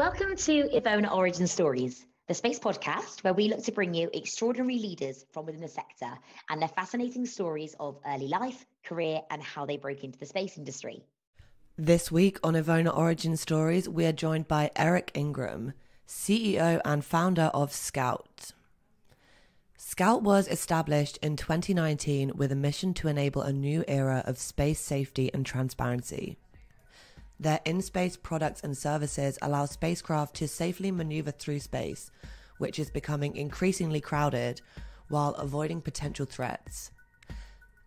Welcome to EVONA Origin Stories, the space podcast where we look to bring you extraordinary leaders from within the sector and their fascinating stories of early life, career, and how they broke into the space industry. This week on EVONA Origin Stories, we are joined by Eric Ingram, CEO and founder of Scout. Scout was established in 2019 with a mission to enable a new era of space safety and transparency. Their in-space products and services allow spacecraft to safely maneuver through space, which is becoming increasingly crowded, while avoiding potential threats.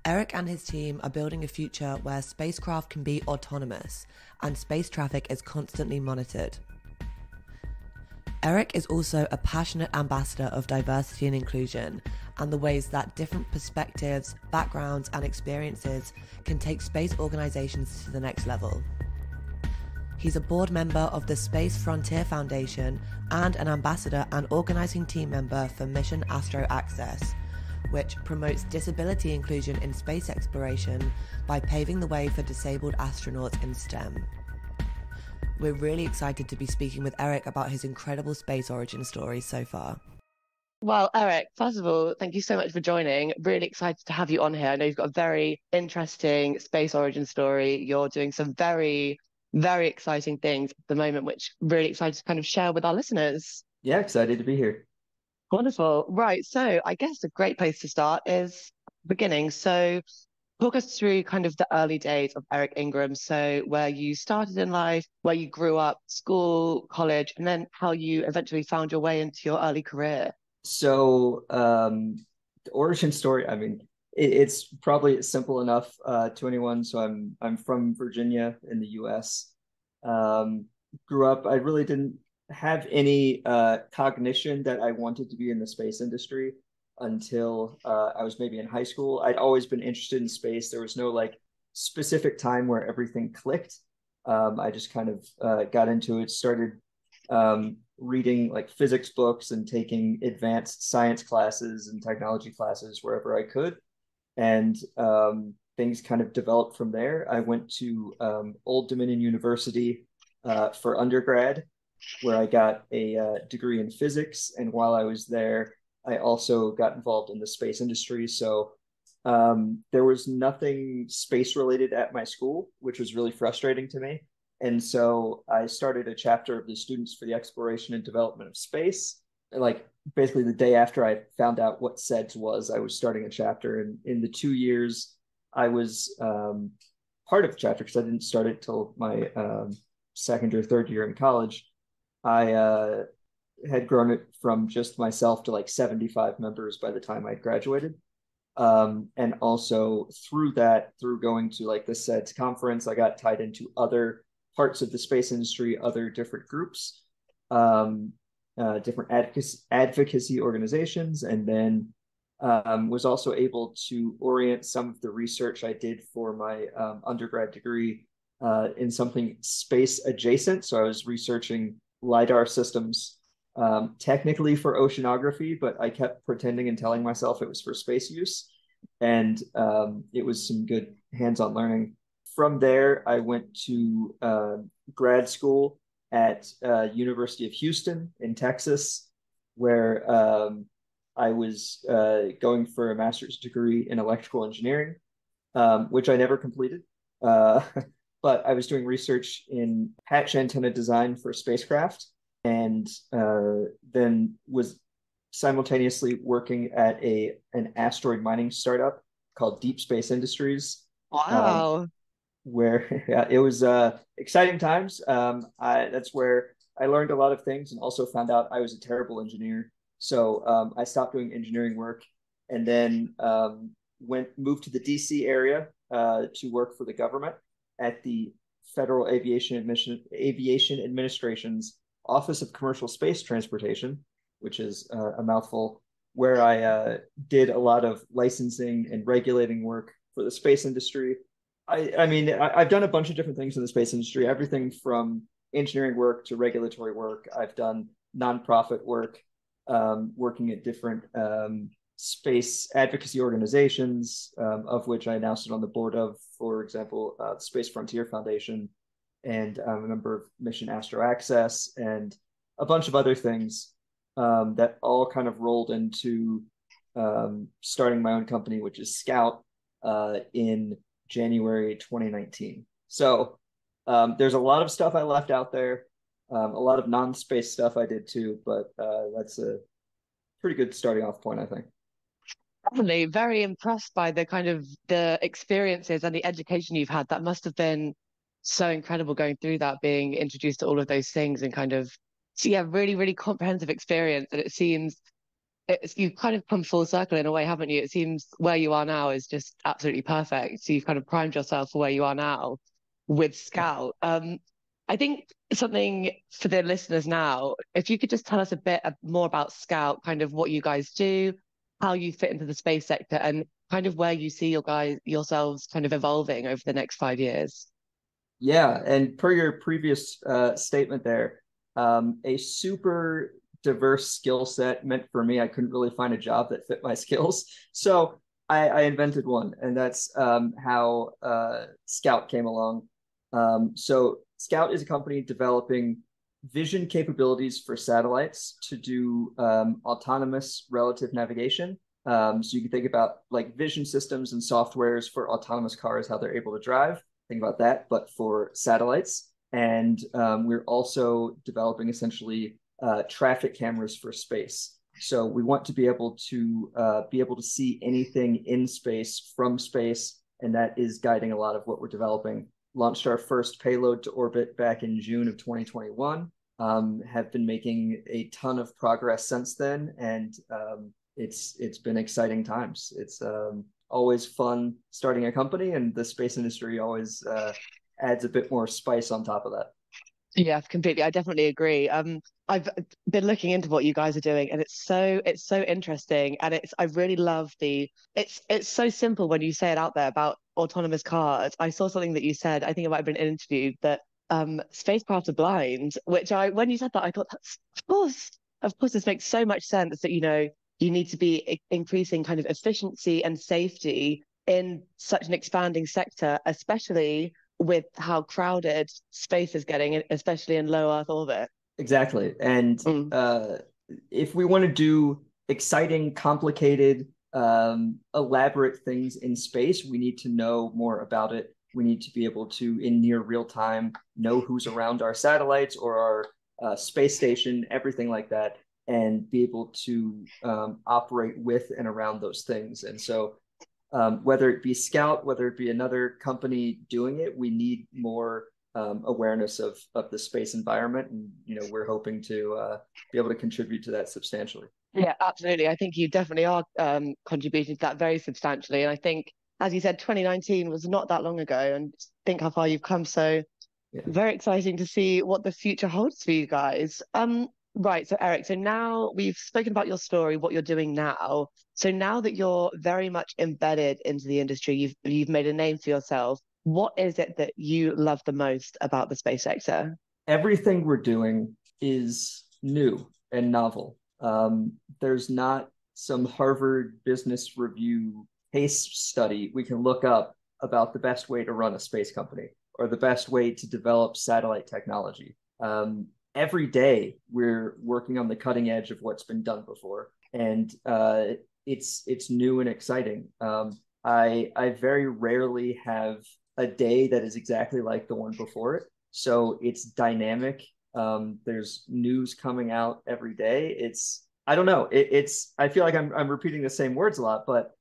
Eric and his team are building a future where spacecraft can be autonomous and space traffic is constantly monitored. Eric is also a passionate ambassador of diversity and inclusion and the ways that different perspectives, backgrounds, and experiences can take space organizations to the next level. He's a board member of the Space Frontier Foundation and an ambassador and organizing team member for Mission Astro Access, which promotes disability inclusion in space exploration by paving the way for disabled astronauts in STEM. We're really excited to be speaking with Eric about his incredible space origin story so far. Well, Eric, first of all, thank you so much for joining. Really excited to have you on here. I know you've got a very interesting space origin story. You're doing some very exciting things at the moment, which I'm really excited to kind of share with our listeners. Yeah, excited to be here. Wonderful. Right. So I guess a great place to start is beginning. So talk us through kind of the early days of Eric Ingram. So where you started in life, where you grew up, school, college, and then how you eventually found your way into your early career. So the origin story, it's probably simple enough to anyone. So I'm from Virginia in the US. Grew up, I really didn't have any cognition that I wanted to be in the space industry until I was maybe in high school. I'd always been interested in space. There was no like specific time where everything clicked. I just kind of got into it, started reading like physics books and taking advanced science classes and technology classes wherever I could. And things kind of developed from there. I went to Old Dominion University for undergrad, where I got a degree in physics. And while I was there, I also got involved in the space industry. So there was nothing space related at my school, which was really frustrating to me. And so I started a chapter of the Students for the Exploration and Development of Space. Like basically the day after I found out what SEDS was, I was starting a chapter. And in the 2 years, I was part of the chapter because I didn't start it till my second or third year in college. I had grown it from just myself to like 75 members by the time I graduated. And also through going to like the SEDS conference, I got tied into other parts of the space industry, other different groups, different advocacy organizations, and then was also able to orient some of the research I did for my undergrad degree in something space adjacent. So I was researching LiDAR systems, technically for oceanography, but I kept pretending and telling myself it was for space use. And it was some good hands-on learning. From there, I went to grad school at University of Houston in Texas, where I was going for a master's degree in electrical engineering, which I never completed. But I was doing research in patch antenna design for spacecraft, and then was simultaneously working at an asteroid mining startup called Deep Space Industries. Wow. Where it was exciting times. That's where I learned a lot of things and also found out I was a terrible engineer. So I stopped doing engineering work and then moved to the DC area to work for the government at the Federal Aviation Administration's Office of Commercial Space Transportation, which is a mouthful, where I did a lot of licensing and regulating work for the space industry. I've done a bunch of different things in the space industry, everything from engineering work to regulatory work. I've done nonprofit work, working at different space advocacy organizations, of which I now sit on the board of, for example, the Space Frontier Foundation. and a member of Mission Astro Access, and a bunch of other things that all kind of rolled into starting my own company, which is Scout, in January 2019. So there's a lot of stuff I left out there, a lot of non-space stuff I did too, but that's a pretty good starting off point, I think. Definitely very impressed by the kind of the experiences and the education you've had. That must have been so incredible going through that, being introduced to all of those things and kind of, so yeah, really, really comprehensive experience. And it seems you've kind of come full circle in a way, haven't you? It seems where you are now is just absolutely perfect. So you've kind of primed yourself for where you are now with Scout. I think something for the listeners now, if you could just tell us a bit more about Scout, kind of what you guys do, how you fit into the space sector, and kind of where you see yourselves kind of evolving over the next 5 years. Yeah, and per your previous statement there, a super diverse skill set meant for me. I couldn't really find a job that fit my skills, so I invented one, and that's how Scout came along. So Scout is a company developing vision capabilities for satellites to do autonomous relative navigation. So you can think about like vision systems and softwares for autonomous cars, how they're able to drive. Think about that, but for satellites. And we're also developing essentially traffic cameras for space. So we want to be able to see anything in space from space, and that is guiding a lot of what we're developing. Launched our first payload to orbit back in June of 2021. Have been making a ton of progress since then, and it's been exciting times. It's always fun starting a company, and the space industry always adds a bit more spice on top of that. Yeah, completely. I definitely agree. I've been looking into what you guys are doing, and it's so interesting, and I really love it's so simple when you say it out there about autonomous cars. I saw something that you said, I think it might have been an interview, that spacecraft are blind, which when you said that, I thought, that's, of course, this makes so much sense that, you need to be increasing kind of efficiency and safety in such an expanding sector, especially with how crowded space is getting, especially in low Earth orbit. Exactly. And if we want to do exciting, complicated, elaborate things in space, we need to know more about it. We need to be able to, in near real time, know who's around our satellites or our space station, everything like that, and be able to operate with and around those things. And so whether it be Scout, whether it be another company doing it, we need more awareness of the space environment. And, we're hoping to be able to contribute to that substantially. Yeah, absolutely. I think you definitely are contributing to that very substantially. And I think, as you said, 2019 was not that long ago, and think how far you've come. So very exciting to see what the future holds for you guys. Right. So Eric, so now we've spoken about your story, what you're doing now. So now that you're very much embedded into the industry, you've made a name for yourself. What is it that you love the most about the space sector? Everything we're doing is new and novel. There's not some Harvard Business Review case study we can look up about the best way to run a space company or the best way to develop satellite technology. Every day we're working on the cutting edge of what's been done before, and it's new and exciting. I very rarely have a day that is exactly like the one before it, so it's dynamic. There's news coming out every day. I don't know. I feel like I'm repeating the same words a lot, but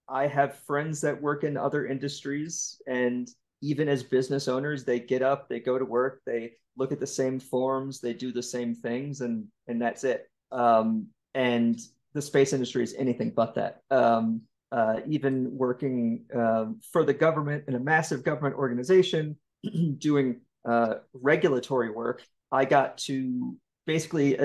I have friends that work in other industries, and even as business owners, they get up, they go to work, they look at the same forms, they do the same things, and that's it. And the space industry is anything but that. Even working for the government in a massive government organization, doing regulatory work, I got to basically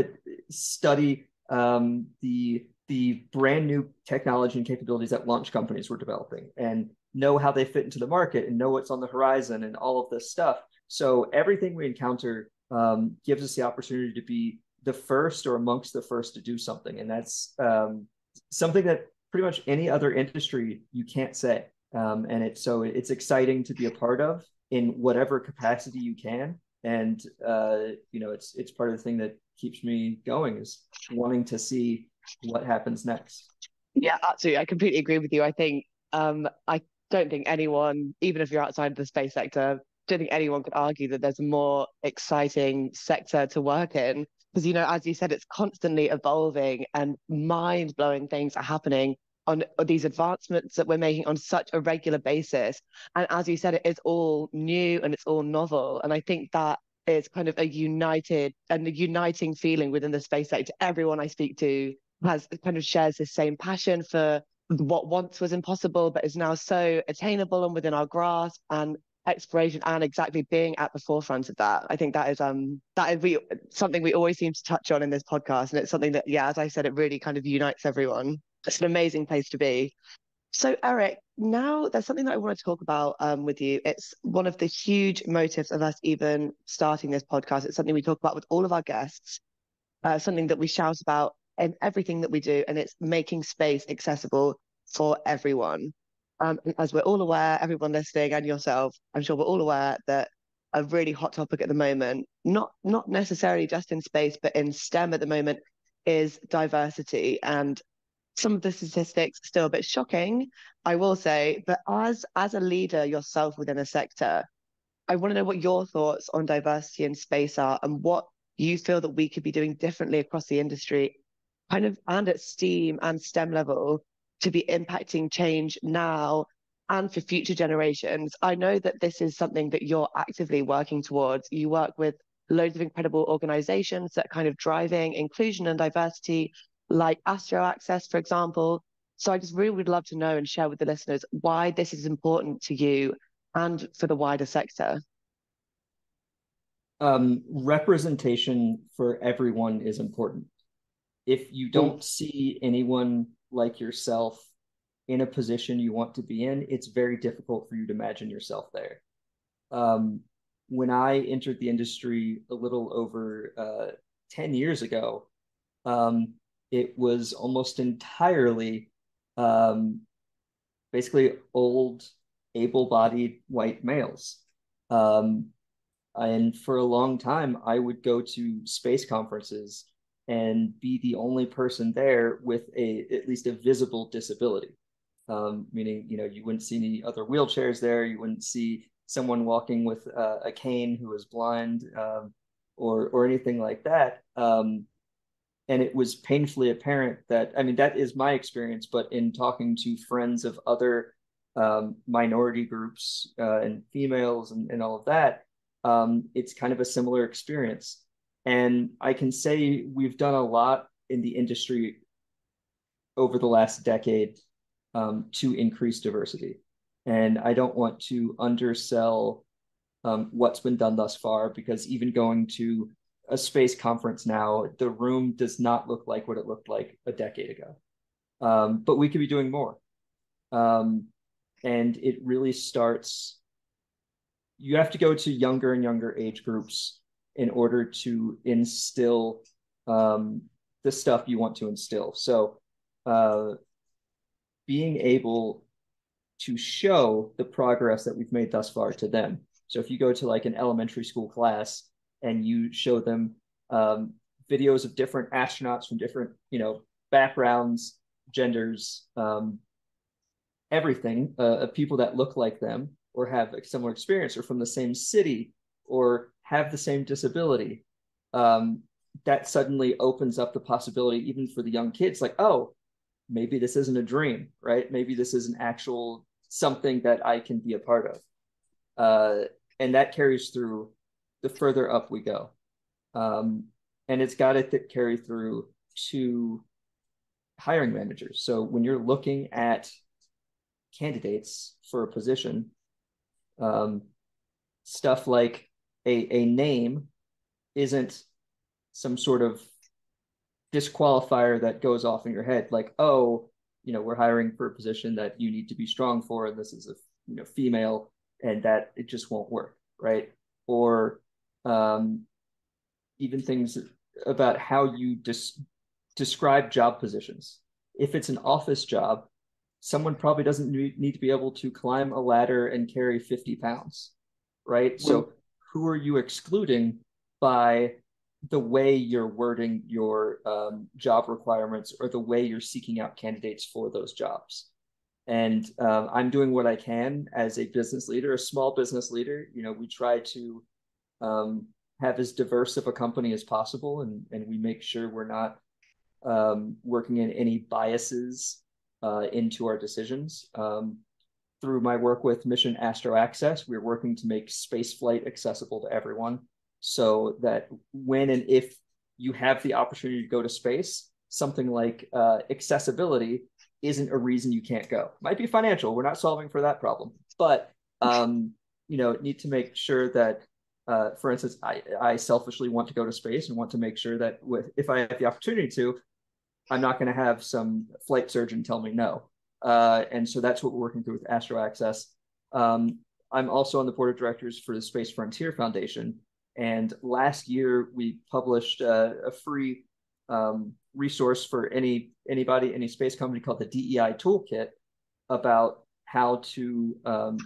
study the brand new technology and capabilities that launch companies were developing, and know how they fit into the market, and know what's on the horizon, and all of this stuff. So everything we encounter gives us the opportunity to be the first or amongst the first to do something. And that's something that pretty much any other industry you can't say. And it's exciting to be a part of. in whatever capacity you can. And it's part of the thing that keeps me going, is wanting to see what happens next. Yeah, absolutely. I completely agree with you. I think I don't think anyone, even if you're outside of the space sector, don't think anyone could argue that there's a more exciting sector to work in. Because, as you said, it's constantly evolving and mind-blowing things are happening on these advancements that we're making on such a regular basis. And as you said, it is all new and it's all novel. And I think that is kind of a uniting feeling within the space sector. Everyone I speak to has kind of shares this same passion for what once was impossible, but is now so attainable and within our grasp, and exploration and exactly being at the forefront of that. I think that is something we always seem to touch on in this podcast. And it's something that, yeah, as I said, it really kind of unites everyone. It's an amazing place to be. So, Eric, now there's something that I want to talk about with you. It's one of the huge motives of us even starting this podcast. It's something we talk about with all of our guests, something that we shout about in everything that we do, and it's making space accessible for everyone. As we're all aware, everyone listening and yourself, I'm sure we're all aware that a really hot topic at the moment, not necessarily just in space, but in STEM at the moment, is diversity. And some of the statistics are still a bit shocking, I will say, but as a leader yourself within a sector, I want to know what your thoughts on diversity in space are, and what you feel that we could be doing differently across the industry, kind of, and at STEAM and STEM level, to be impacting change now and for future generations. I know that this is something that you're actively working towards. You work with loads of incredible organizations that are kind of driving inclusion and diversity, like Astro Access, for example. So I just really would love to know and share with the listeners why this is important to you and for the wider sector. Representation for everyone is important. If you don't see anyone like yourself in a position you want to be in, it's very difficult for you to imagine yourself there. When I entered the industry a little over 10 years ago, it was almost entirely basically old, able-bodied white males. And for a long time, I would go to space conferences and be the only person there with at least a visible disability. Meaning, you wouldn't see any other wheelchairs there. You wouldn't see someone walking with a cane who was blind, or anything like that. And it was painfully apparent that, that is my experience, but in talking to friends of other minority groups and females and all of that, it's kind of a similar experience. And I can say we've done a lot in the industry over the last decade to increase diversity. And I don't want to undersell what's been done thus far, because even going to a space conference now, the room does not look like what it looked like a decade ago. But we could be doing more. And it really starts, you have to go to younger and younger age groups in order to instill the stuff you want to instill. So being able to show the progress that we've made thus far to them. So if you go to like an elementary school class and you show them videos of different astronauts from different, backgrounds, genders, everything, people that look like them or have a similar experience or from the same city or have the same disability, that suddenly opens up the possibility even for the young kids, like, oh, maybe this isn't a dream, right? Maybe this is an actual something that I can be a part of. And that carries through the further up we go. And it's got to carry through to hiring managers. So when you're looking at candidates for a position, stuff like a name isn't some sort of disqualifier that goes off in your head, like, oh, we're hiring for a position that you need to be strong for, and this is a female, and that it just won't work, right? Or even things about how you describe job positions. If it's an office job, someone probably doesn't need to be able to climb a ladder and carry 50 pounds. right? So who are you excluding by the way you're wording your job requirements or the way you're seeking out candidates for those jobs? And I'm doing what I can as a business leader, a small business leader. We try to have as diverse of a company as possible, and we make sure we're not working in any biases into our decisions. Through my work with Mission Astro Access, we're working to make spaceflight accessible to everyone so that when and if you have the opportunity to go to space, something like accessibility isn't a reason you can't go. Might be financial. We're not solving for that problem, but need to make sure that, for instance, I selfishly want to go to space and want to make sure that if I have the opportunity to, I'm not going to have some flight surgeon tell me no. And so that's what we're working through with Astro Access. I'm also on the board of directors for the Space Frontier Foundation. And last year we published a free resource for anybody, any space company called the DEI Toolkit about how to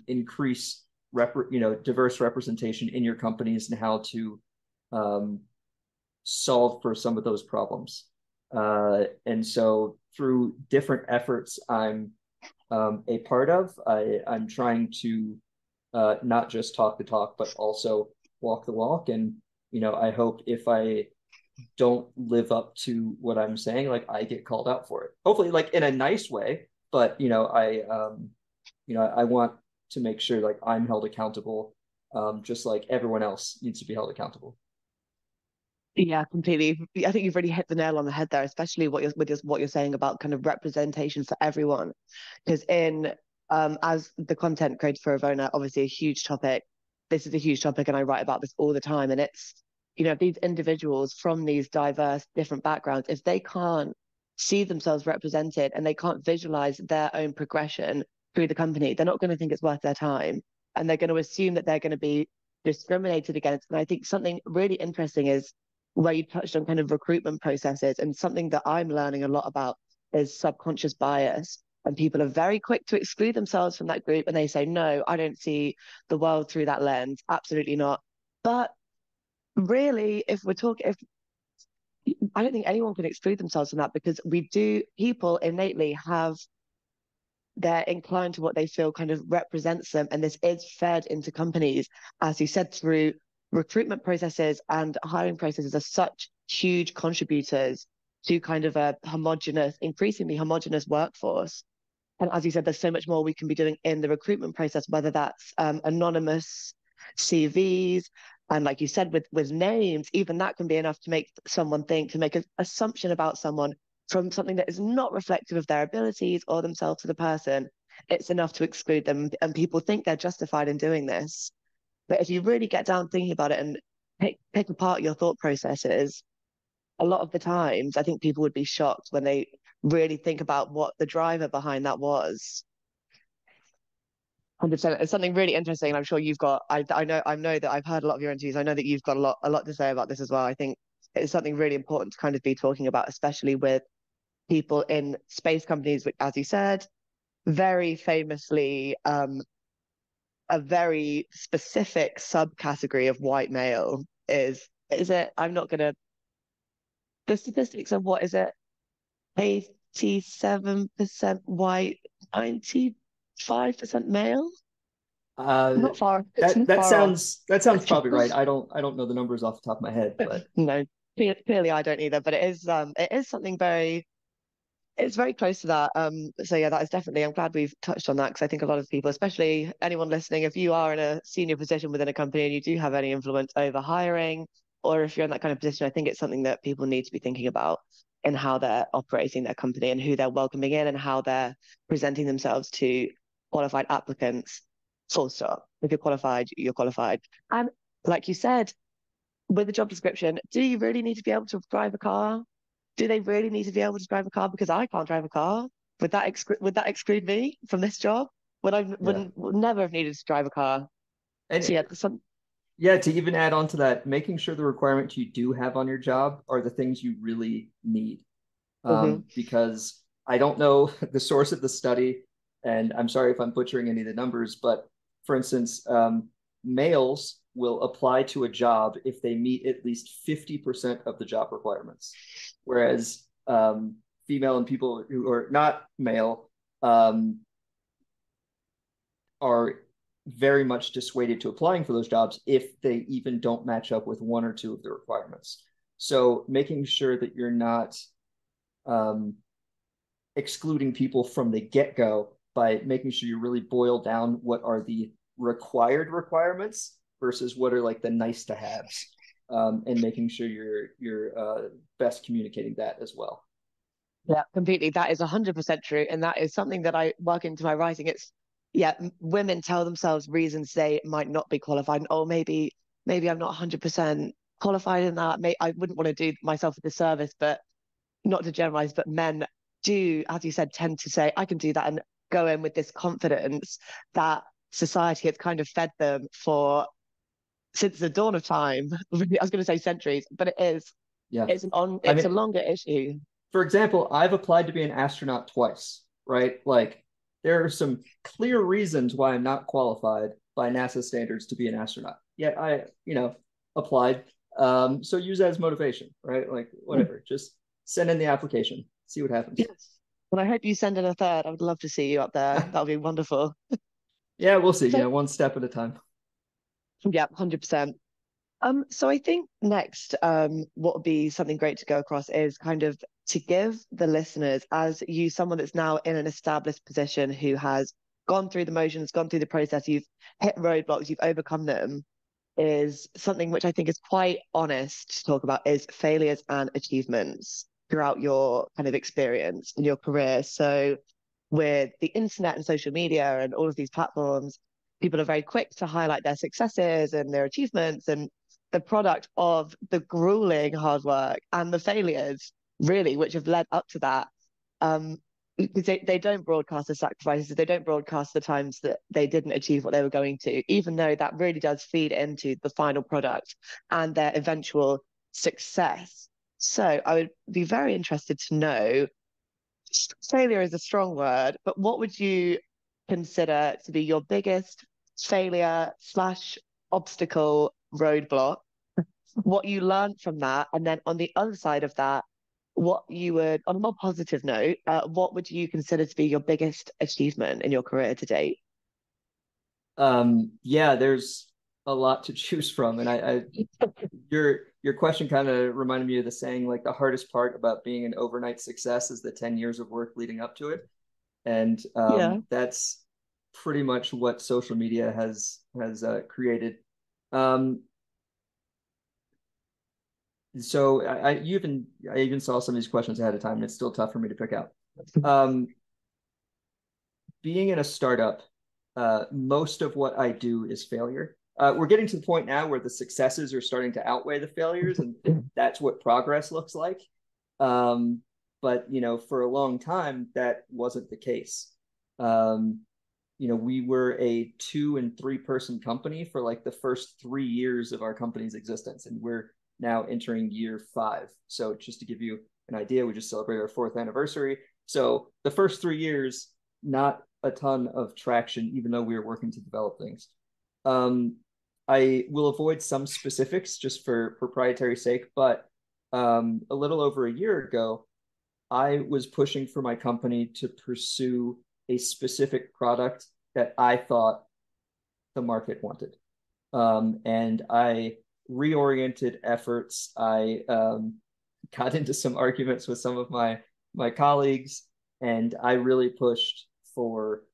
increase diverse representation in your companies and how to solve for some of those problems. And so through different efforts I'm a part of, I'm trying to not just talk the talk, but also walk the walk. And, I hope if I don't live up to what I'm saying, like I get called out for it, hopefully like in a nice way, but, I want to make sure like I'm held accountable, just like everyone else needs to be held accountable. Yeah, completely. I think you've really hit the nail on the head there, especially what you're saying about kind of representation for everyone. Because as the content creator for EVONA, obviously a huge topic. This is a huge topic, and I write about this all the time. And it's, these individuals from these diverse, different backgrounds, if they can't see themselves represented and they can't visualize their own progression through the company, they're not going to think it's worth their time, and they're going to assume that they're going to be discriminated against. And I think something really interesting is where you touched on kind of recruitment processes, and something that I'm learning a lot about is subconscious bias. And people are very quick to exclude themselves from that group, and they say, no, I don't see the world through that lens. Absolutely not. But really, if I don't think anyone can exclude themselves from that, because people innately they're inclined to what they feel kind of represents them. And this is fed into companies, as you said, through recruitment processes, and hiring processes are such huge contributors to kind of a increasingly homogenous workforce. And as you said, there's so much more we can be doing in the recruitment process, whether that's anonymous CVs, and like you said, with names, even that can be enough to make someone think, to make an assumption about someone from something that is not reflective of their abilities or themselves as a person. It's enough to exclude them, and people think they're justified in doing this. But if you really get down thinking about it and pick apart your thought processes, a lot of the times I think people would be shocked when they really think about what the driver behind that was. 100%. It's something really interesting, and I'm sure you've got. I know that I've heard a lot of your interviews. I know that you've got a lot to say about this as well. I think it's something really important to kind of be talking about, especially with people in space companies, which, as you said, very famously, a very specific subcategory of white male is it? I'm not gonna. The statistics of what is it? 87% white, 95% male. Not far. That Not far off. sounds probably right. I don't know the numbers off the top of my head, but No, clearly I don't either. But it is something it's very close to that. So yeah, that is definitely. I'm glad we've touched on that, because I think a lot of people, especially anyone listening, if you are in a senior position within a company and you do have any influence over hiring, or if you're in that kind of position, I think it's something that people need to be thinking about in how they're operating their company and who they're welcoming in and how they're presenting themselves to qualified applicants. Full stop. If you're qualified, you're qualified. And like you said, with the job description, do you really need to be able to drive a car? Do they really need to be able to drive a car? Because I can't drive a car. Would that exclude me from this job? Would never have needed to drive a car. And So to even add on to that, making sure the requirements you do have on your job are the things you really need. Because I don't know the source of the study, and I'm sorry if I'm butchering any of the numbers, but for instance, males will apply to a job if they meet at least 50% of the job requirements, whereas female and people who are not male are very much dissuaded to applying for those jobs if they even don't match up with one or two of the requirements. So making sure that you're not excluding people from the get-go by making sure you really boil down what are the required requirements versus what are like the nice to haves, and making sure you're best communicating that as well. Yeah, completely. That is 100% true. And that is something that I work into my writing. It's, yeah, women tell themselves reasons they might not be qualified. Oh, maybe I'm not 100% qualified in that. I wouldn't want to do myself a disservice, but not to generalize, but men do, as you said, tend to say, I can do that, and go in with this confidence that society has kind of fed them for since the dawn of time. I was going to say centuries, but it is. Yeah. It's a longer issue. For example, I've applied to be an astronaut twice, right? Like there are some clear reasons why I'm not qualified by NASA standards to be an astronaut. Yet I, applied. So use that as motivation, right? Like whatever, just send in the application, see what happens. Yes. Well, I hope you send in a third. I would love to see you up there. That would be wonderful. Yeah, we'll see. One step at a time. Yeah, 100%. So I think next, what would be something great to go across is kind of to give the listeners, as you, someone that's now in an established position who has gone through the motions, gone through the process, you've hit roadblocks, you've overcome them, is something which I think is quite honest to talk about is failures and achievements throughout your kind of experience in your career. So with the internet and social media and all of these platforms, people are very quick to highlight their successes and their achievements and the product of the grueling hard work and the failures, really, which have led up to that. Because they don't broadcast the sacrifices, they don't broadcast the times that they didn't achieve what they were going to, even though that really does feed into the final product and their eventual success. So I would be very interested to know, failure is a strong word, but what would you consider to be your biggest failure / obstacle roadblock, what you learned from that, and then on the other side of that, what you would, on a more positive note, what would you consider to be your biggest achievement in your career to date? Yeah, there's a lot to choose from, and your question kind of reminded me of the saying, like the hardest part about being an overnight success is the 10 years of work leading up to it, and that's pretty much what social media has created. So I even saw some of these questions ahead of time, and it's still tough for me to pick out. Being in a startup, most of what I do is failure. We're getting to the point now where the successes are starting to outweigh the failures, and that's what progress looks like. But for a long time, that wasn't the case. We were a 2 and 3 person company for like the first 3 years of our company's existence, and we're now entering year 5. So just to give you an idea, we just celebrated our 4th anniversary. So the first 3 years, not a ton of traction, even though we were working to develop things. I will avoid some specifics just for proprietary sake, but a little over a year ago, I was pushing for my company to pursue a specific product that I thought the market wanted. And I reoriented efforts. I got into some arguments with some of my colleagues, and I really pushed for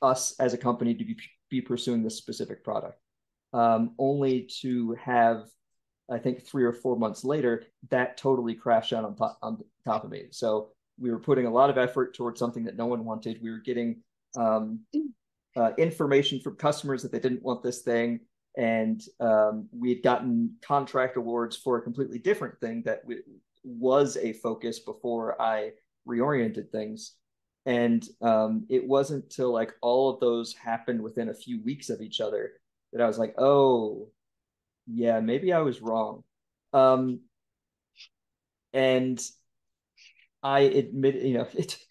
us as a company to be pursuing this specific product, only to have, I think 3 or 4 months later, that totally crashed out on top of me. So we were putting a lot of effort towards something that no one wanted. We were getting information from customers that they didn't want this thing. And we had gotten contract awards for a completely different thing that was a focus before I reoriented things. And it wasn't till like all of those happened within a few weeks of each other that I was like, oh, yeah, maybe I was wrong. And I admit,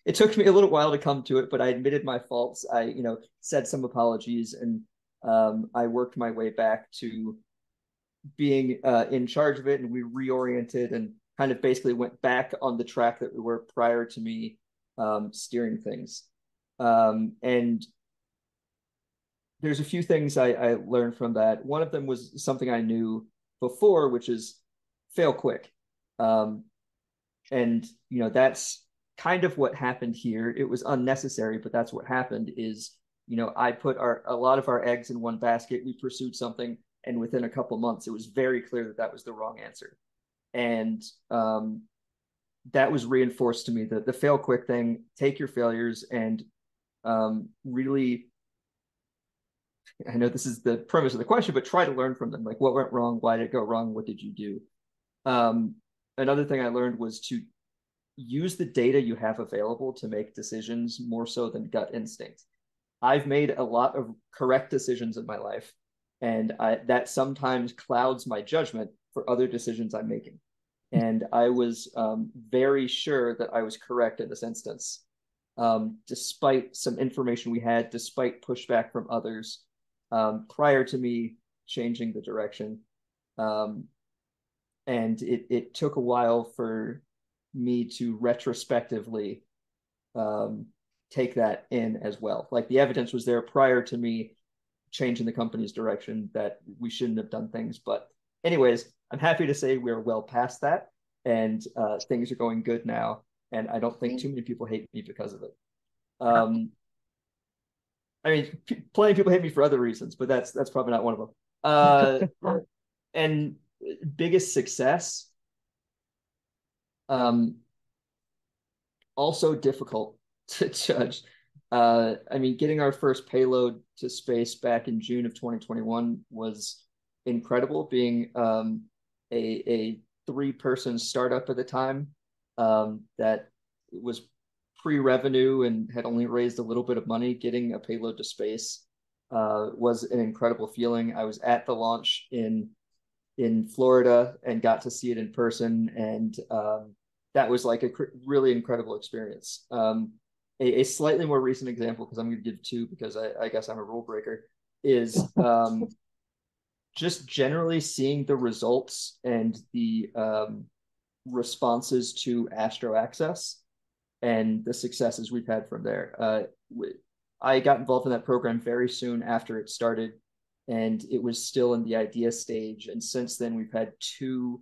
it took me a little while to come to it, but I admitted my faults. I, said some apologies, and I worked my way back to being in charge of it, and we reoriented and kind of basically went back on the track that we were prior to me steering things. And there's a few things I learned from that. One of them was something I knew before, which is fail quick. And that's kind of what happened here. It was unnecessary, but that's what happened is, I put a lot of our eggs in one basket. We pursued something, and within a couple months, it was very clear that that was the wrong answer. And that was reinforced to me, that the fail quick thing, take your failures and really, I know this is the premise of the question, but try to learn from them. Like, what went wrong? Why did it go wrong? What did you do? Another thing I learned was to use the data you have available to make decisions more so than gut instinct. I've made a lot of correct decisions in my life, and that sometimes clouds my judgment for other decisions I'm making. And I was very sure that I was correct in this instance, despite some information we had, despite pushback from others, prior to me changing the direction. And it took a while for me to retrospectively take that in as well. Like, the evidence was there prior to me changing the company's direction that we shouldn't have done things. But anyways, I'm happy to say we're well past that, and things are going good now. And I don't think too many people hate me because of it. I mean, plenty of people hate me for other reasons, but that's probably not one of them. And biggest success, also difficult to judge. I mean, getting our first payload to space back in June of 2021 was incredible, being a 3-person startup at the time that was pre-revenue and had only raised a little bit of money. Getting a payload to space was an incredible feeling. I was at the launch in Florida and got to see it in person, and that was like a really incredible experience. A slightly more recent example, because I'm going to give 2 because I guess I'm a rule breaker, is just generally seeing the results and the responses to Astro Access and the successes we've had from there. I got involved in that program very soon after it started, and it was still in the idea stage. And since then, we've had two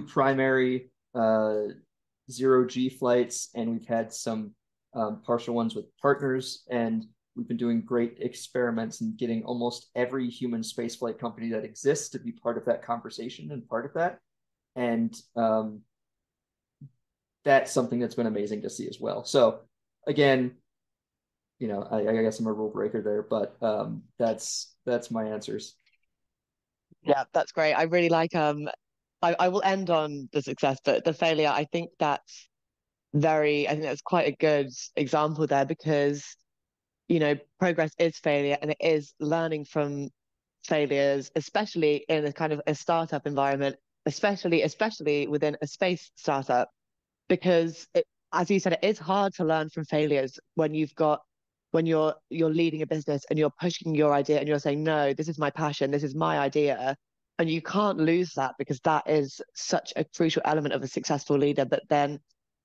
primary 0G flights, and we've had some partial ones with partners. And we've been doing great experiments and getting almost every human spaceflight company that exists to be part of that conversation and part of that. And that's something that's been amazing to see as well. So again, I guess I'm a rule breaker there, but that's my answers. Yeah, that's great. I really like I will end on the success, but the failure, I think that's quite a good example there, because progress is failure, and it is learning from failures, especially in a kind of a startup environment, especially within a space startup, because as you said, it is hard to learn from failures when you're leading a business and you're pushing your idea and you're saying, no, this is my passion, this is my idea. And you can't lose that, because that is such a crucial element of a successful leader. But then,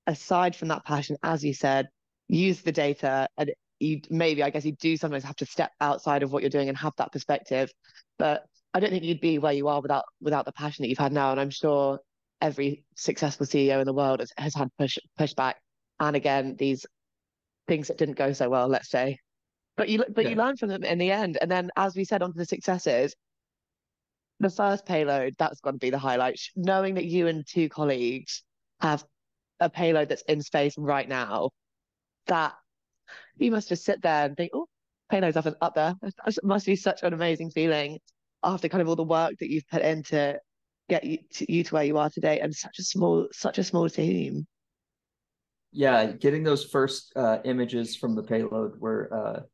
aside from that passion, as you said, use the data, and I guess you do sometimes have to step outside of what you're doing and have that perspective. But I don't think you'd be where you are without the passion that you've had now. And I'm sure every successful CEO in the world has had pushback, and again, these things that didn't go so well, let's say. But you learn from them in the end. And then, as we said, onto the successes. The first payload, that's got to be the highlight. Knowing that you and 2 colleagues have a payload that's in space right now, that you must just sit there and think, oh, payload's up there. That must be such an amazing feeling after kind of all the work that you've put in to get you to where you are today, and such a small team. Yeah, getting those first images from the payload were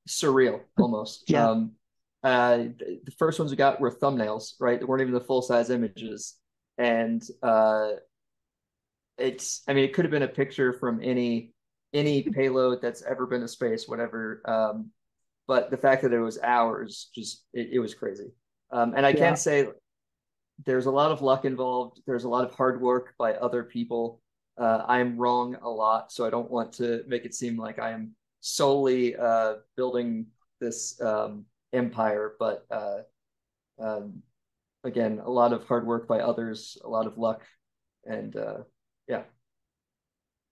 surreal almost. Yeah. The first ones we got were thumbnails, right? They weren't even the full-size images. And it could have been a picture from any any payload that's ever been to space, whatever. But the fact that it was ours, just it was crazy. And I can say there's a lot of luck involved. There's a lot of hard work by other people. I'm wrong a lot, so I don't want to make it seem like I am solely building this empire. But again, a lot of hard work by others, a lot of luck, and yeah.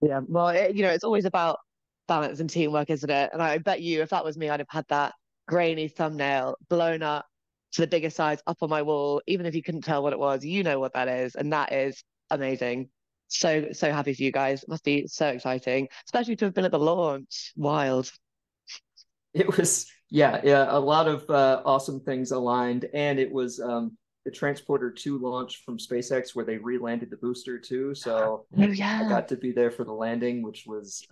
Yeah, well, it's always about balance and teamwork, isn't it? And I bet you, if that was me, I'd have had that grainy thumbnail blown up to the biggest size up on my wall, even if you couldn't tell what it was. You know what that is, and that is amazing. So happy for you guys. It must be so exciting, especially to have been at the launch. Wild. It was, yeah, a lot of awesome things aligned, and it was the Transporter 2 launch from SpaceX where they re-landed the booster too. So Oh yeah, I got to be there for the landing, which was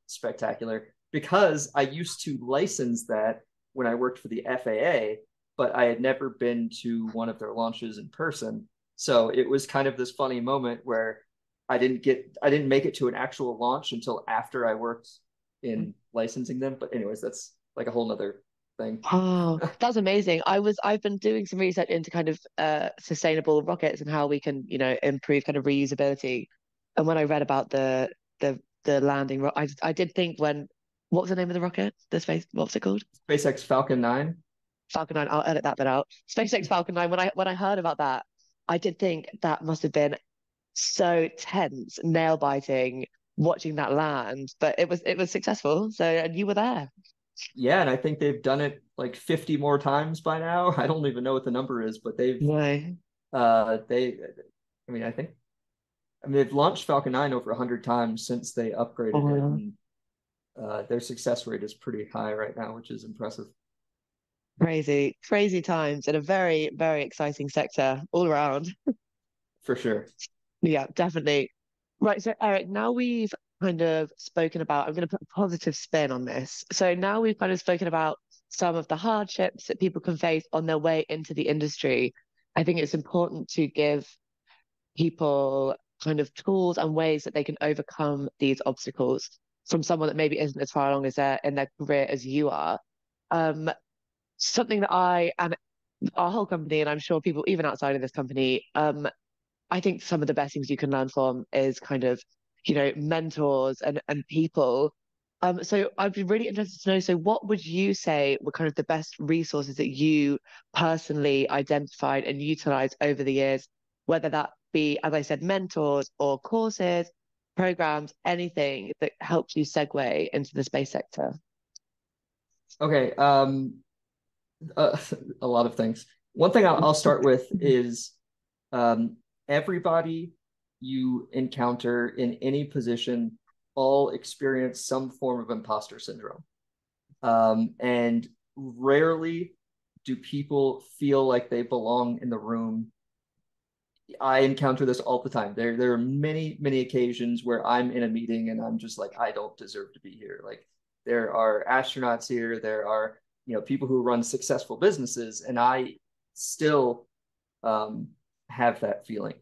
spectacular because I used to license that when I worked for the FAA, but I had never been to one of their launches in person. So it was kind of this funny moment where I didn't make it to an actual launch until after I worked in licensing them. But anyways, that's like a whole nother thing. oh, that's amazing. I've been doing some research into kind of sustainable rockets and how we can, improve kind of reusability. And when I read about the landing, I did think what was the name of the rocket? What's it called? SpaceX Falcon 9. Falcon 9. I'll edit that bit out. SpaceX Falcon 9. When I heard about that, I did think that must have been so tense, nail biting, watching that land. But it was successful. So, and you were there. Yeah, and I think they've done it like 50 more times by now. I don't even know what the number is, but No. they they've launched Falcon 9 over 100 times since they upgraded it, Oh, and their success rate is pretty high right now, which is impressive. crazy, crazy times in a very, very exciting sector all around. For sure. Yeah, definitely. Right. So, Eric, now we've kind of spoken about, I'm going to put a positive spin on this. So, now we've kind of spoken about some of the hardships that people can face on their way into the industry. I think it's important to give people kind of tools and ways that they can overcome these obstacles from someone that maybe isn't as far along as in their career as you are. Um, Something that I and our whole company, and I'm sure people even outside of this company, I think some of the best things you can learn from is kind of, mentors and people. So I'd be really interested to know, so what would you say were kind of the best resources that you personally identified and utilized over the years, whether that be, as I said, mentors or courses, programs, anything that helps you segue into the space sector? Okay. A lot of things. One thing I'll start with is um, everybody you encounter in any position all experience some form of imposter syndrome. And rarely do people feel like they belong in the room. I encounter this all the time. There are many, many occasions where I'm in a meeting and I'm just like, I don't deserve to be here. Like there are astronauts here, there are, people who run successful businesses, and I still have that feeling.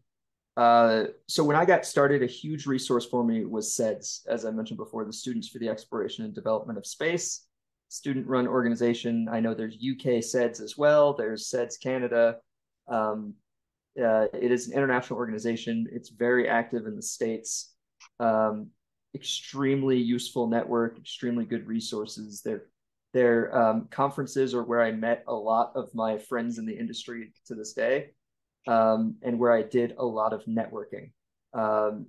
So when I got started, a huge resource for me was SEDS, as I mentioned before, the Students for the Exploration and Development of Space, student-run organization. I know there's UK SEDS as well. There's SEDS Canada. It is an international organization. It's very active in the States. Extremely useful network, extremely good resources. Their conferences are where I met a lot of my friends in the industry to this day. And where I did a lot of networking,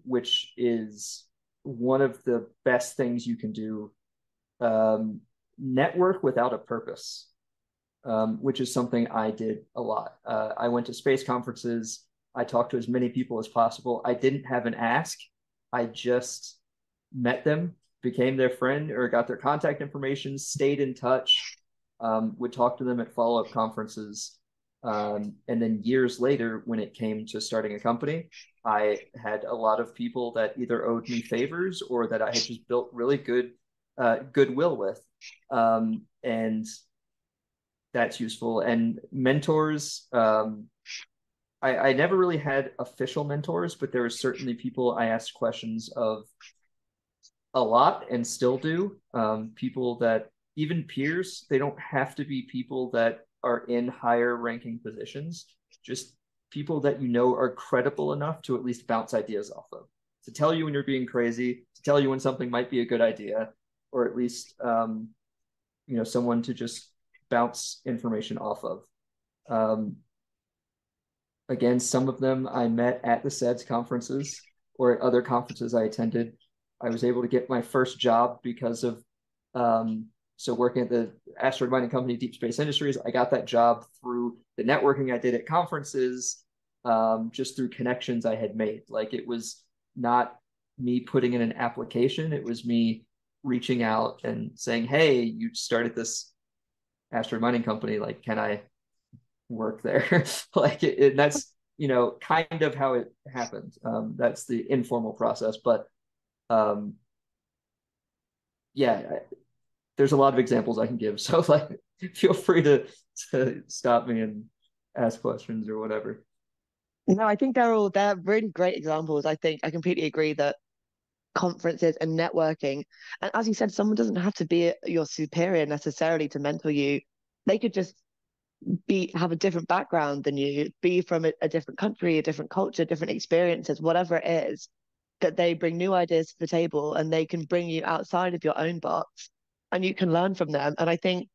which is one of the best things you can do. Network without a purpose, which is something I did a lot. I went to space conferences. I talked to as many people as possible. I didn't have an ask. I just met them, became their friend or got their contact information, stayed in touch, would talk to them at follow-up conferences. And then years later, when it came to starting a company, I had a lot of people that either owed me favors or that I had just built really good goodwill with. And that's useful. And mentors, I never really had official mentors, but there were certainly people I asked questions of a lot and still do. People that, even peers, they don't have to be people that are in higher ranking positions, just people that you know are credible enough to at least bounce ideas off of, to tell you when you're being crazy, to tell you when something might be a good idea, or at least someone to just bounce information off of. Again, some of them I met at the SEDS conferences or at other conferences I attended. I was able to get my first job because of working at the asteroid mining company, Deep Space Industries. I got that job through the networking I did at conferences, just through connections I had made. Like, it was not me putting in an application. It was me reaching out and saying, hey, you started this asteroid mining company. Like, can I work there? Like, that's, kind of how it happened. That's the informal process. But yeah, there's a lot of examples I can give. So, like, feel free to stop me and ask questions or whatever. No, I think they're really great examples. I think I completely agree that conferences and networking, and as you said, someone doesn't have to be your superior necessarily to mentor you. They could just have a different background than you, be from a different country, a different culture, different experiences, whatever it is, that they bring new ideas to the table and they can bring you outside of your own box and you can learn from them. And I think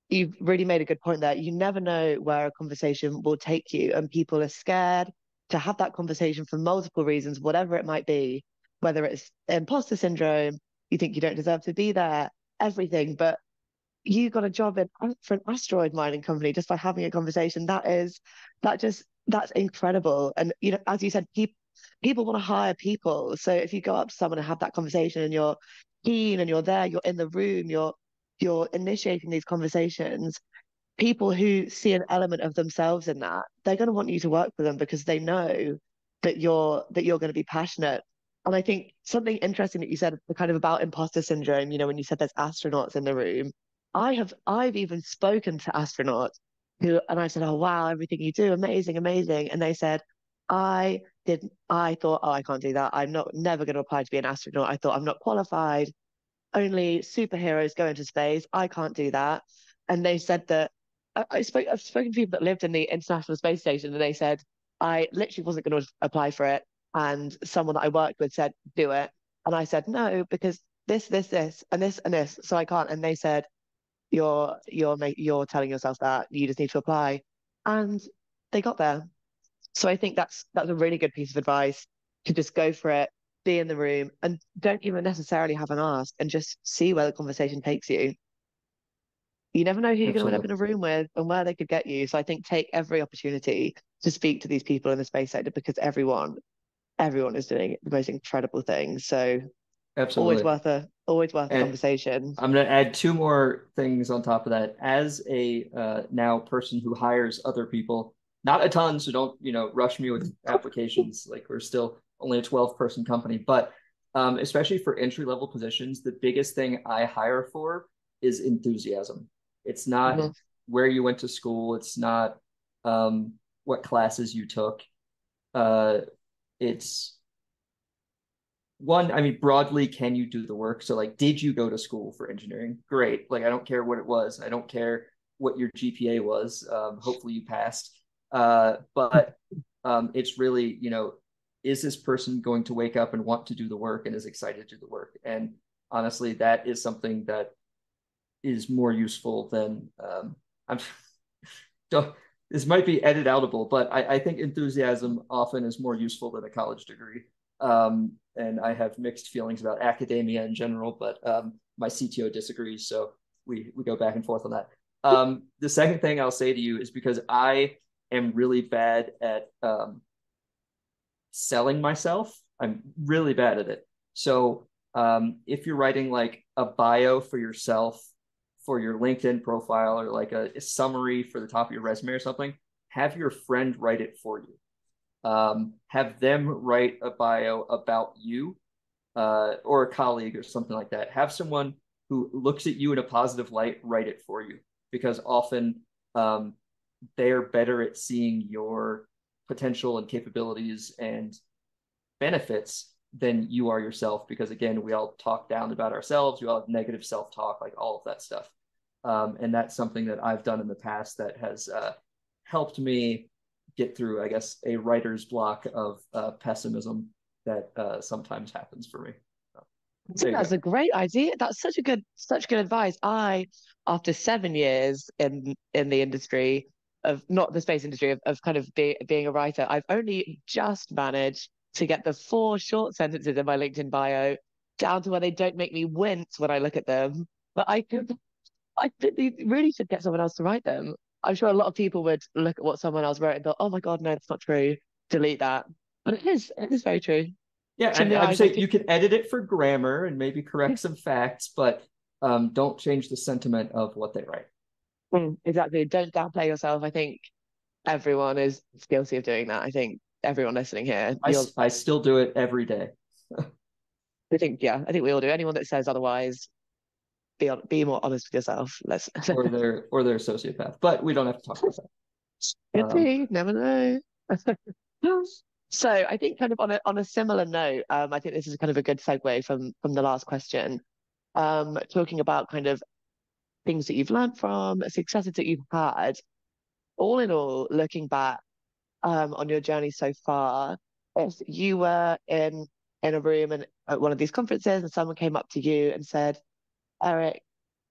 you've really made a good point there. You never know where a conversation will take you, and people are scared to have that conversation for multiple reasons, whatever it might be, whether it's imposter syndrome, you think you don't deserve to be there, everything. But you got a job for an asteroid mining company just by having a conversation. That's incredible. And as you said, people want to hire people. So if you go up to someone and have that conversation and you're keen and you're there, you're in the room, you're initiating these conversations, people who see an element of themselves in that, they're going to want you to work with them because they know that you're going to be passionate. And I think something interesting that you said, kind of about imposter syndrome, when you said there's astronauts in the room, I've even spoken to astronauts and I said, oh wow, everything you do, amazing, amazing. And they said, I thought, oh, I can't do that. I'm never going to apply to be an astronaut. I thought I'm not qualified. Only superheroes go into space. I can't do that. And they said that I've spoken to people that lived in the International Space Station, and they said I literally wasn't going to apply for it. And someone that I worked with said, do it. And I said, no, because this, and this, and this. So I can't. And they said, you're telling yourself that you just need to apply. And they got there. So I think that's a really good piece of advice, to just go for it, be in the room, and don't even necessarily have an ask, and just see where the conversation takes you. You never know who you're going to end up in a room with and where they could get you. So I think take every opportunity to speak to these people in the space sector, because everyone is doing the most incredible things. So Absolutely. always worth a conversation. I'm going to add two more things on top of that. As a now person who hires other people, not a ton, so don't rush me with applications. Like, we're still only a 12-person company, but especially for entry-level positions, the biggest thing I hire for is enthusiasm. It's not where you went to school. It's not what classes you took. It's one, I mean, broadly, can you do the work? So, like, did you go to school for engineering? Great. Like, I don't care what it was. I don't care what your GPA was. Hopefully you passed. But it's really, is this person going to wake up and want to do the work and is excited to do the work? And honestly, that is something that is more useful than this might be edit outable, but I think enthusiasm often is more useful than a college degree. And I have mixed feelings about academia in general, but my CTO disagrees, so we go back and forth on that. The second thing I'll say to you is, because I am really bad at selling myself. I'm really bad at it. So if you're writing like a bio for yourself, for your LinkedIn profile, or like a summary for the top of your resume or something, have your friend write it for you. Have them write a bio about you, or a colleague or something like that. Have someone who looks at you in a positive light write it for you, because often they're better at seeing your potential and capabilities and benefits than you are yourself, because again, we all talk down about ourselves, we all have negative self-talk, like all of that stuff. And that's something that I've done in the past that has helped me get through, I guess, a writer's block of pessimism that sometimes happens for me. That's a great idea. That's such good advice. After 7 years in the industry of not the space industry of kind of being a writer, I've only just managed to get the 4 short sentences in my LinkedIn bio down to where they don't make me wince when I look at them. But I really should get someone else to write them. I'm sure a lot of people would look at what someone else wrote and thought, "Oh my God, no, that's not true. Delete that." But it is very true. Yeah, and I would say you can edit it for grammar and maybe correct some facts, but don't change the sentiment of what they write. Exactly. Don't downplay yourself. I think everyone is guilty of doing that. I think everyone listening here. I still do it every day. I think we all do. Anyone that says otherwise, be more honest with yourself. or they're a sociopath, but we don't have to talk about that. Never know. So I think kind of on a similar note, I think this is kind of a good segue from the last question. Talking about kind of things that you've learned from, successes that you've had. All in all, looking back on your journey so far, if you were in a room and at one of these conferences and someone came up to you and said, "Eric,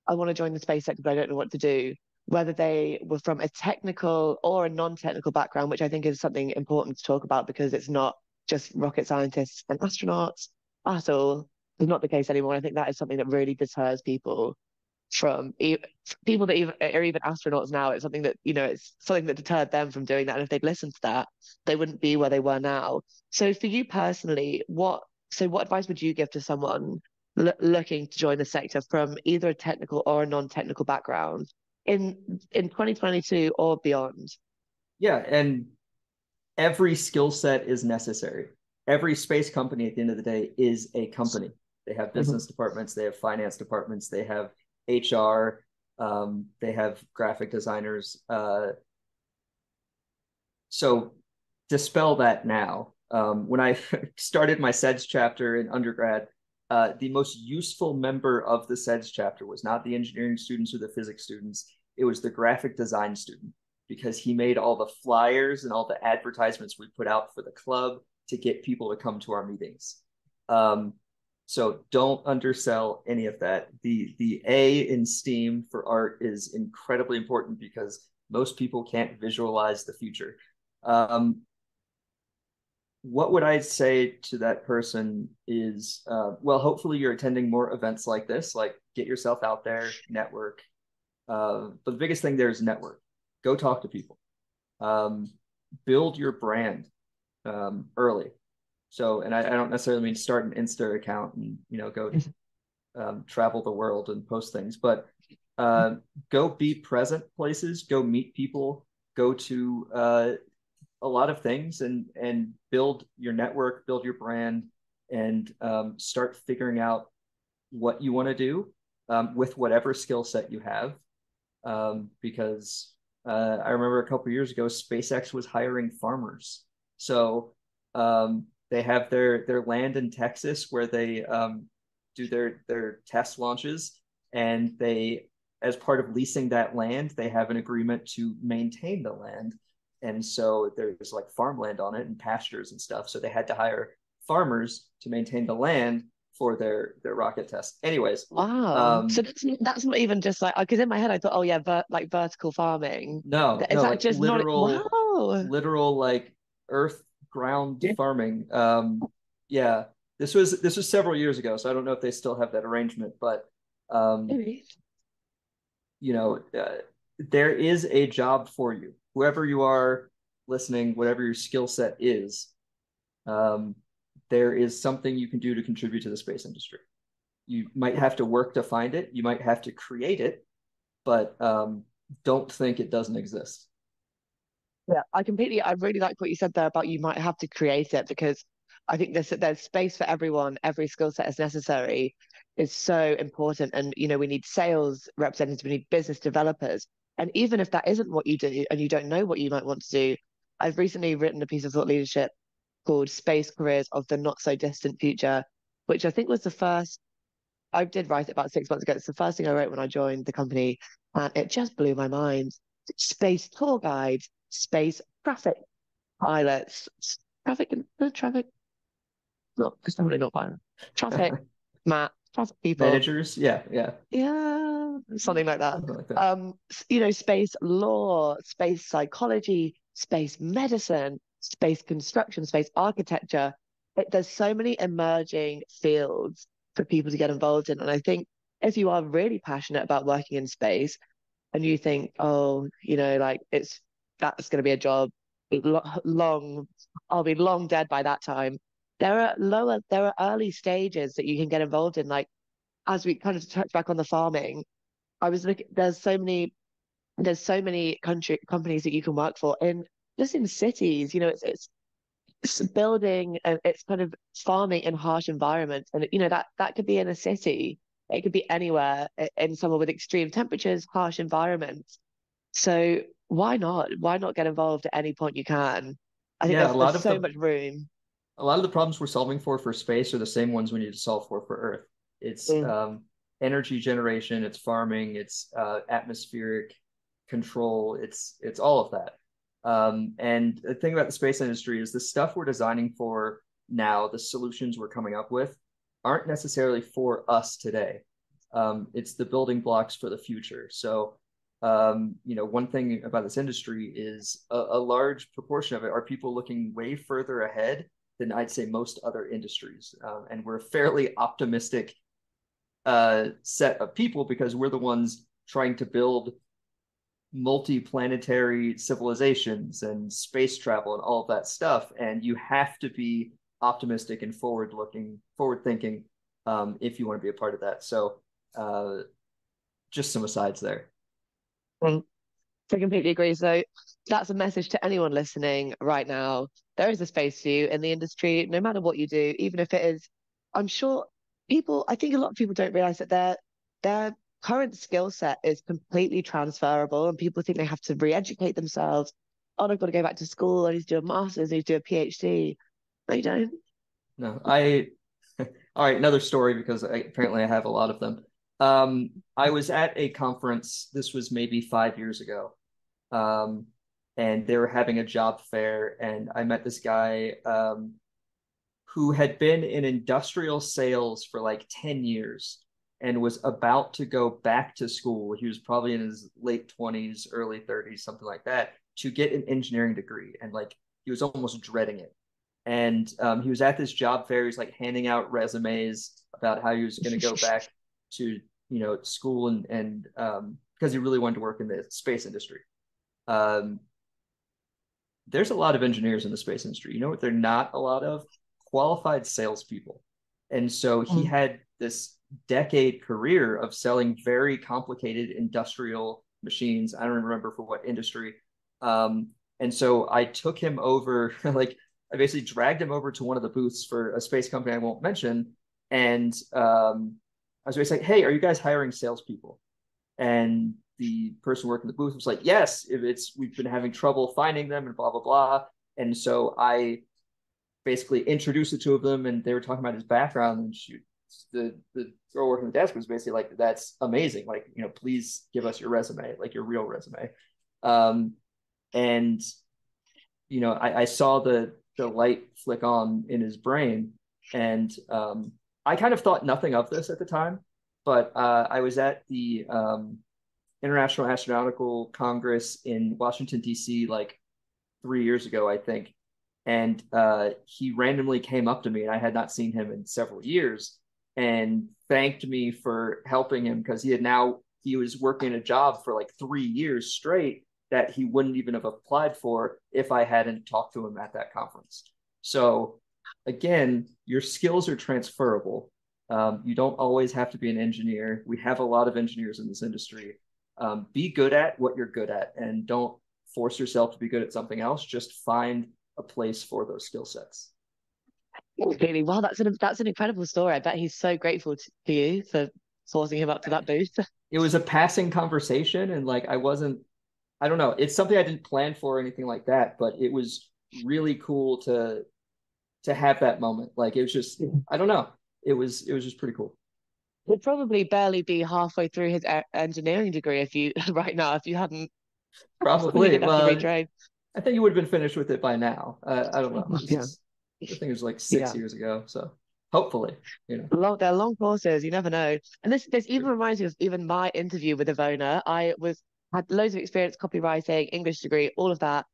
I want to join the space sector, but I don't know what to do," whether they were from a technical or a non-technical background, which I think is something important to talk about because it's not just rocket scientists and astronauts at all. It's not the case anymore. I think that is something that really deters people from people that are even astronauts now. It's something that, it's something that deterred them from doing that. And if they'd listened to that, they wouldn't be where they were now. So for you personally, what advice would you give to someone looking to join the sector from either a technical or a non-technical background in 2022 or beyond? Yeah, and every skill set is necessary. Every space company at the end of the day is a company. They have business departments, they have finance departments, they have HR, they have graphic designers. So dispel that now. When I started my SEDS chapter in undergrad, the most useful member of the SEDS chapter was not the engineering students or the physics students. It was the graphic design student, because he made all the flyers and all the advertisements we put out for the club to get people to come to our meetings. So don't undersell any of that. The A in STEAM for art is incredibly important because most people can't visualize the future. What would I say to that person is, well, hopefully you're attending more events like this, like get yourself out there, network. But the biggest thing there is network. Go talk to people. Build your brand early. So, and I don't necessarily mean start an Insta account and, go travel the world and post things, but go be present places, go meet people, go to a lot of things and build your network, build your brand, and start figuring out what you want to do with whatever skill set you have. Because I remember a couple of years ago, SpaceX was hiring farmers. So they have their land in Texas where they do their test launches, and they, as part of leasing that land, they have an agreement to maintain the land. And so there's like farmland on it and pastures and stuff. So they had to hire farmers to maintain the land for their rocket test. Anyways. Wow. So that's not even just like, because in my head I thought, oh yeah, like vertical farming. No, Is that like just literal, not? Wow. literal like earth ground farming. Yeah, this was several years ago, so I don't know if they still have that arrangement, but there is a job for you. Whoever you are listening, whatever your skill set is, there is something you can do to contribute to the space industry. You might have to work to find it. You might have to create it, but don't think it doesn't exist. Yeah, I really like what you said there about you might have to create it, because I think there's space for everyone. Every skill set is necessary. Is so important. And, we need sales representatives, we need business developers. And even if that isn't what you do and you don't know what you might want to do, I've recently written a piece of thought leadership called Space Careers of the Not So Distant Future, which I think was the first. I did write it about 6 months ago. It's the first thing I wrote when I joined the company, and it just blew my mind. Space tour guides, space traffic pilots, traffic. No, it's definitely not pilot. Traffic, traffic people. Managers, yeah, Something like that. something like that. Space law, space psychology, space medicine, space construction, space architecture. There's so many emerging fields for people to get involved in. And I think if you are really passionate about working in space and you think, oh, like that's going to be a job long, I'll be long dead by that time. There are early stages that you can get involved in. Like, as we kind of touch back on the farming, I was looking, there's so many companies that you can work for in just in cities. It's building and it's kind of farming in harsh environments, and that could be in a city, it could be anywhere in somewhere with extreme temperatures, harsh environments. So why not get involved at any point you can? I think Yeah, there's so much room. a lot of the problems we're solving for space are the same ones we need to solve for Earth. It's Mm. energy generation, it's farming, it's atmospheric control, it's all of that. And the thing about the space industry is the stuff we're designing for now, the solutions we're coming up with, aren't necessarily for us today. It's the building blocks for the future. So, one thing about this industry is a large proportion of it are people looking way further ahead than I'd say most other industries. And we're a fairly optimistic set of people because we're the ones trying to build multi-planetary civilizations and space travel and all of that stuff. And you have to be optimistic and forward thinking if you want to be a part of that. So just some asides there. Mm. I completely agree. So that's a message to anyone listening right now. There is a space for you in the industry, no matter what you do, even if it is, I'm sure I think a lot of people don't realize that their current skill set is completely transferable, and people think they have to re-educate themselves. Oh, I've got to go back to school, I need to do a master's, I need to do a PhD. They don't. No, all right, another story because apparently I have a lot of them. I was at a conference, this was maybe 5 years ago, and they were having a job fair, and I met this guy who had been in industrial sales for like 10 years and was about to go back to school. He was probably in his late 20s, early 30s, something like that, to get an engineering degree. And like he was almost dreading it. And he was at this job fair. He's like handing out resumes about how he was going to go back to school and because he really wanted to work in the space industry. There's a lot of engineers in the space industry. You know what? They're not a lot of qualified salespeople. And so he had this decade career of selling very complicated industrial machines. I don't remember for what industry. And so I took him over, like I basically dragged him over to one of the booths for a space company I won't mention. And I was basically like, hey, are you guys hiring salespeople? And the person working the booth was like, yes, we've been having trouble finding them and blah, blah, blah. And so I basically introduced the two of them, and they were talking about his background, and the girl working the desk was basically like, that's amazing. Like, please give us your resume, like your real resume. And, I saw the light flick on in his brain, and I kind of thought nothing of this at the time, but I was at the International Astronautical Congress in Washington, D.C. like 3 years ago, I think. And he randomly came up to me, and I had not seen him in several years, and thanked me for helping him because he was working a job for like 3 years straight that he wouldn't even have applied for if I hadn't talked to him at that conference. So again, your skills are transferable. You don't always have to be an engineer. We have a lot of engineers in this industry. Be good at what you're good at, and don't force yourself to be good at something else. Just find a place for those skill sets. Really, wow, that's an incredible story. I bet he's so grateful to you for forcing him up to that booth. It was a passing conversation, and like I don't know, it's something I didn't plan for or anything like that, but it was really cool to to have that moment. Like it was just, I don't know. It was just pretty cool. Would probably barely be halfway through his engineering degree if you right now if you hadn't you Probably. didn't have to Well, retrain. I think you would have been finished with it by now. I don't know. Yeah, I think it was like 6 yeah. years ago. So hopefully, you know. They're long courses. You never know. And this even reminds me of even my interview with EVONA. Had loads of experience, copywriting, English degree, all of that.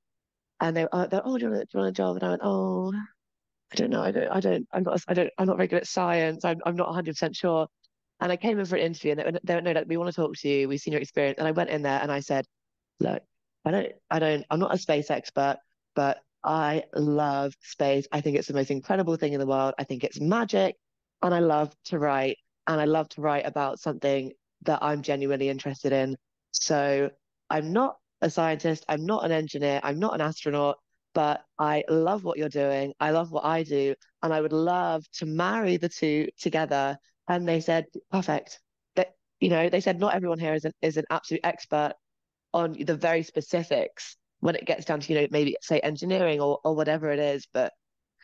And they're oh, do you want a job? And I went, oh, I don't know. I'm not very good at science. I'm not 100% sure. And I came in for an interview, and they went, no, like, we want to talk to you. We've seen your experience. And I went in there and I said, look, I'm not a space expert, but I love space. I think it's the most incredible thing in the world. I think it's magic. And I love to write. And I love to write about something that I'm genuinely interested in. So I'm not a scientist. I'm not an engineer. I'm not an astronaut, but I love what you're doing. I love what I do. And I would love to marry the two together. And they said, perfect. That, they said not everyone here is an absolute expert on the very specifics when it gets down to, maybe say engineering or whatever it is, but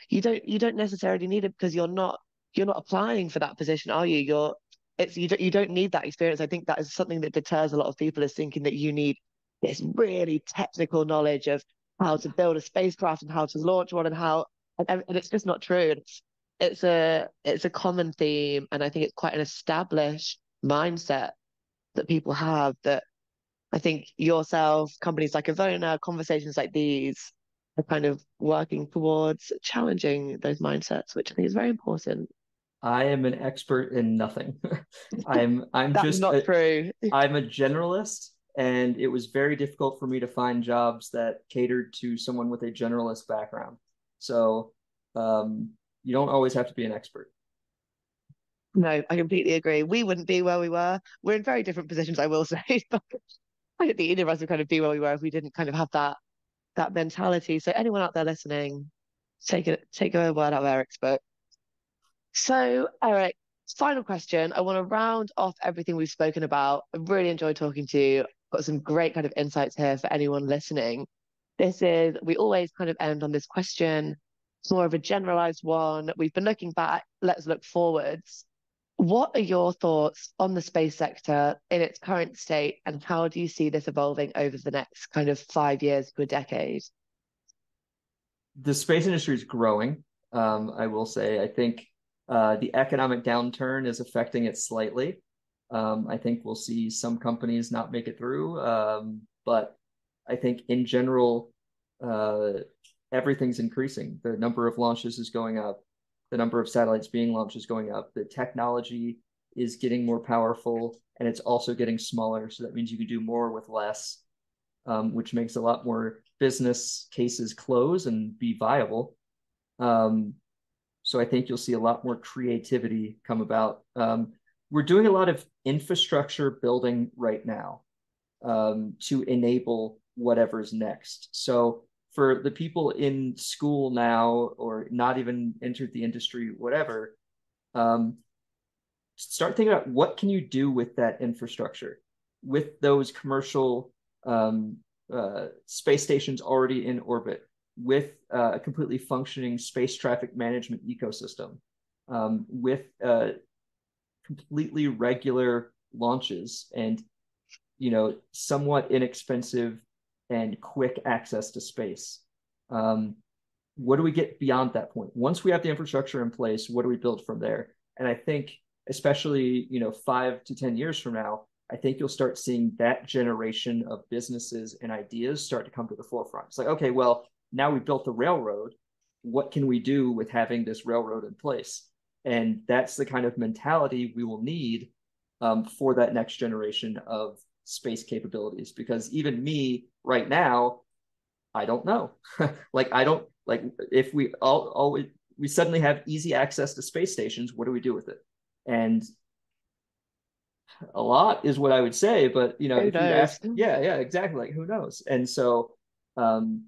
you don't necessarily need it because you're not applying for that position, are you? You don't need that experience. I think that is something that deters a lot of people, is thinking that you need this really technical knowledge of how to build a spacecraft and how to launch one and it's just not true. It's a common theme, and I think it's quite an established mindset that people have, that I think yourself, companies like EVONA, conversations like these are kind of working towards challenging those mindsets, which I think is very important. I am an expert in nothing. I'm That's just not true. I'm a generalist, and it was very difficult for me to find jobs that catered to someone with a generalist background. So you don't always have to be an expert. No, I completely agree. We wouldn't be where we were. We're in very different positions, I will say. But I don't think either of us would kind of be where we were if we didn't kind of have that mentality. So anyone out there listening, take a word out of Eric's book. So, Eric, final question. I want to round off everything we've spoken about. I really enjoyed talking to you. Got some great kind of insights here for anyone listening. We always kind of end on this question. It's more of a generalized one. We've been looking back. Let's look forwards. What are your thoughts on the space sector in its current state, and how do you see this evolving over the next kind of 5 years to a decade? The space industry is growing. I will say, I think the economic downturn is affecting it slightly. I think we'll see some companies not make it through, but I think in general, everything's increasing. The number of launches is going up. The number of satellites being launched is going up. The technology is getting more powerful, and it's also getting smaller. So that means you can do more with less, which makes a lot more business cases close and be viable. So I think you'll see a lot more creativity come about. We're doing a lot of infrastructure building right now to enable whatever's next. So for the people in school now, or not even entered the industry, whatever, start thinking about what can you do with that infrastructure, with those commercial space stations already in orbit, with a completely functioning space traffic management ecosystem, with completely regular launches and somewhat inexpensive and quick access to space. What do we get beyond that point? Once we have the infrastructure in place, what do we build from there? And I think, especially 5 to 10 years from now, I think you'll start seeing that generation of businesses and ideas start to come to the forefront. It's like, okay, well, now we've built the railroad. What can we do with having this railroad in place? And that's the kind of mentality we will need for that next generation of space capabilities. Because even me right now, I don't know. If we suddenly have easy access to space stations, what do we do with it? And a lot is what I would say, but Who if you knows? ask, yeah, exactly. Like, who knows? And so I'm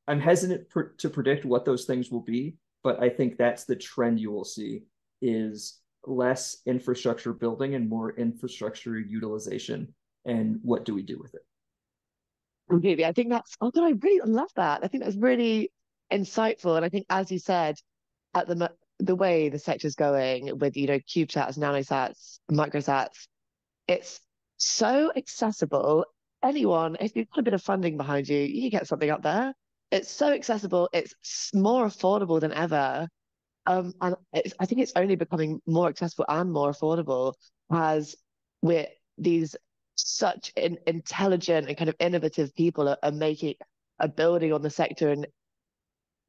hesitant to predict what those things will be, but I think that's the trend you will see, is less infrastructure building and more infrastructure utilization. And what do we do with it? Completely. I think that's, oh God, I really love that. I think that's really insightful. And I think, as you said, at the way the sector's going with, CubeSats, nanosats, microsats, it's so accessible. Anyone, if you've got a bit of funding behind you, you can get something up there. It's so accessible. It's more affordable than ever. And I think it's only becoming more accessible and more affordable as we're these such intelligent and kind of innovative people are making a building on the sector and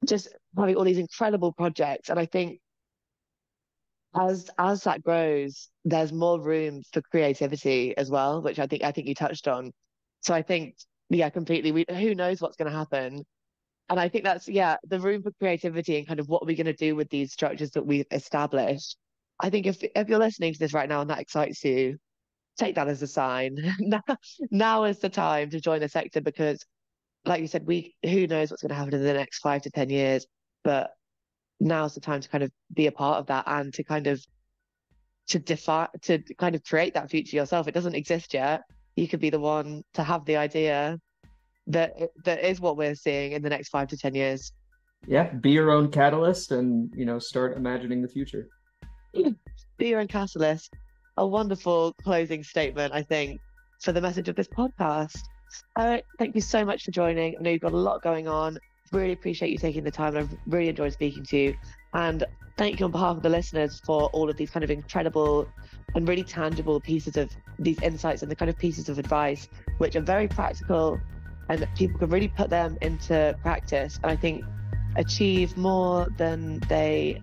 just having all these incredible projects. And I think as that grows, there's more room for creativity as well, which I think you touched on. So I think, yeah, completely. Who knows what's going to happen? And I think that's, yeah, the room for creativity and kind of what we're going to do with these structures that we've established. I think if you're listening to this right now and that excites you, take that as a sign. Now is the time to join the sector because, like you said, who knows what's going to happen in the next 5 to 10 years, but now's the time to kind of be a part of that and to kind of create that future yourself. It doesn't exist yet. You could be the one to have the idea that is what we're seeing in the next 5 to 10 years. Yeah, be your own catalyst and, start imagining the future. Be your own catalyst. A wonderful closing statement, I think, for the message of this podcast. Eric, thank you so much for joining. I know you've got a lot going on. Really appreciate you taking the time. I've really enjoyed speaking to you. And thank you on behalf of the listeners for all of these kind of incredible and really tangible pieces of these insights and the kind of pieces of advice, which are very practical and people can really put them into practice. And I think achieve more than they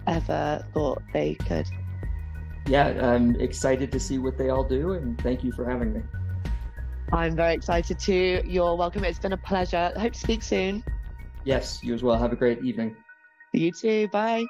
ever thought they could. Yeah, I'm excited to see what they all do. And thank you for having me. I'm very excited too. You're welcome. It's been a pleasure. I hope to speak soon. Yes, you as well. Have a great evening. You too. Bye.